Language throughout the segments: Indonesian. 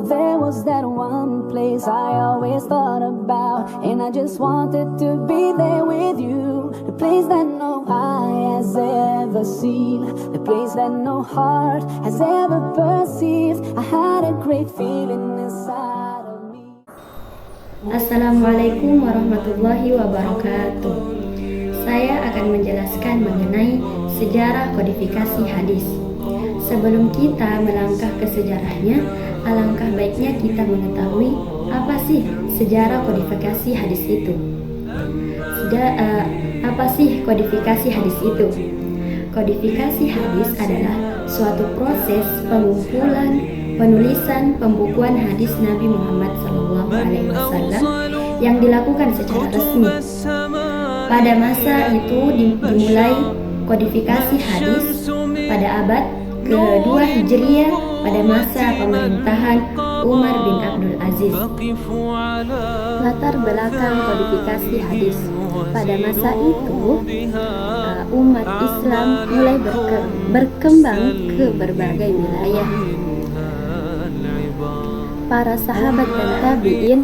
there was that one place I always thought about, and I just wanted to be there with you. The place that no eye has ever seen, the place that no heart has ever perceived. I had a great feeling inside of me. Assalamualaikum warahmatullahi wabarakatuh. Saya akan menjelaskan mengenai sejarah kodifikasi hadis. Sebelum kita melangkah ke sejarahnya, alangkah baiknya kita mengetahui apa sih sejarah kodifikasi hadis itu. Apa sih kodifikasi hadis itu? Kodifikasi hadis adalah suatu proses pengumpulan, penulisan, pembukuan hadis Nabi Muhammad SAW yang dilakukan secara resmi. Pada masa itu dimulai kodifikasi hadis pada abad kedua Hijriah pada masa pemerintahan Umar bin Abdul Aziz. Latar belakang kodifikasi hadis. Pada masa itu umat Islam mulai berkembang ke berbagai wilayah. Para sahabat dan tabi'in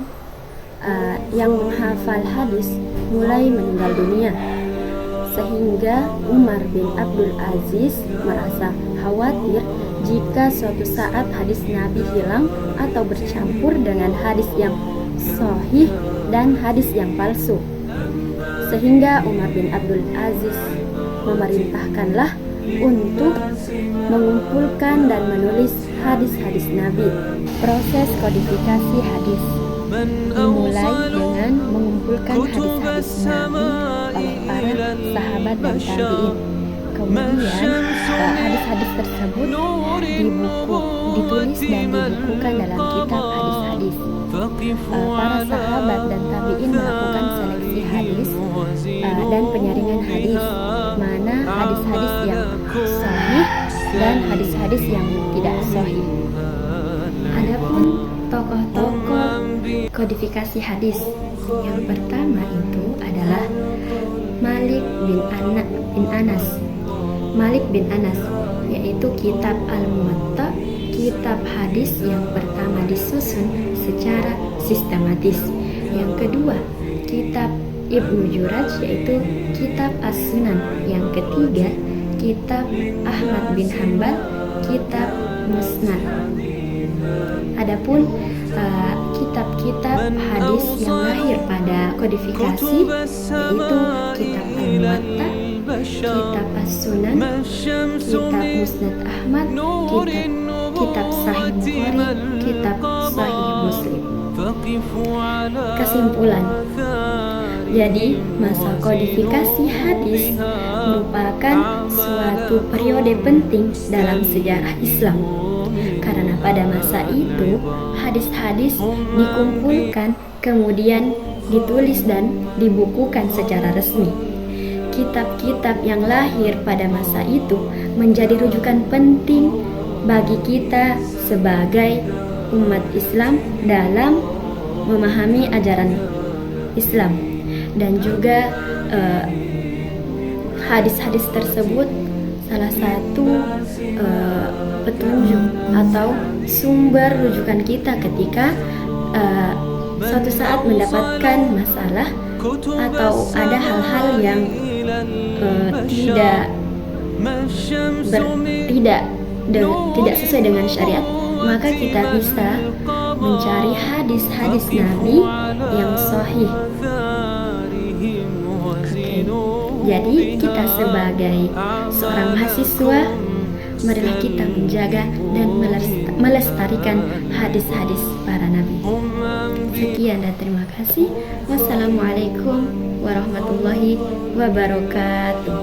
yang menghafal hadis mulai meninggal dunia, sehingga Umar bin Abdul Aziz merasa khawatir jika suatu saat hadis Nabi hilang atau bercampur dengan hadis yang sahih dan hadis yang palsu. Sehingga Umar bin Abdul Aziz memerintahkanlah untuk mengumpulkan dan menulis hadis-hadis Nabi. Proses kodifikasi hadis dimulai dengan mengumpulkan hadis-hadis Nabi oleh para sahabat dan tabi'in. Kemudian hadis-hadis tersebut ditulis dan dibukukan dalam kitab hadis-hadis. Para sahabat dan tabi'in melakukan seleksi hadis dan penyaringan hadis, mana hadis-hadis yang sahih dan hadis-hadis yang tidak sahih. Adapun tokoh-tokoh kodifikasi hadis yang pertama itu adalah Malik bin Anas, yaitu kitab Al-Muwatta, kitab hadis yang pertama disusun secara sistematis. Yang kedua, kitab Ibnu Juraj, yaitu kitab As-Sunan. Yang ketiga, kitab Ahmad bin Hanbal, kitab Musnad. Adapun kitab-kitab hadis yang lahir pada kodifikasi yaitu kitab Al-Muwatta, kitab As-Sunan, kitab Musnad Ahmad, kitab Sahih Bukhari, kitab Sahih Muslim. Kesimpulan, jadi masa kodifikasi hadis merupakan suatu periode penting dalam sejarah Islam. Karena pada masa itu hadis-hadis dikumpulkan kemudian ditulis dan dibukukan secara resmi. Kitab-kitab yang lahir pada masa itu menjadi rujukan penting bagi kita sebagai umat Islam dalam memahami ajaran Islam. Dan juga hadis-hadis tersebut salah satu petunjuk atau sumber rujukan kita ketika suatu saat mendapatkan masalah atau ada hal-hal yang tidak sesuai dengan syariat, maka kita bisa mencari hadis-hadis Nabi yang sahih. Jadi kita sebagai seorang mahasiswa, marilah kita menjaga dan melestarikan hadis-hadis para nabi. Sekian dan terima kasih. Wassalamualaikum warahmatullahi wabarakatuh.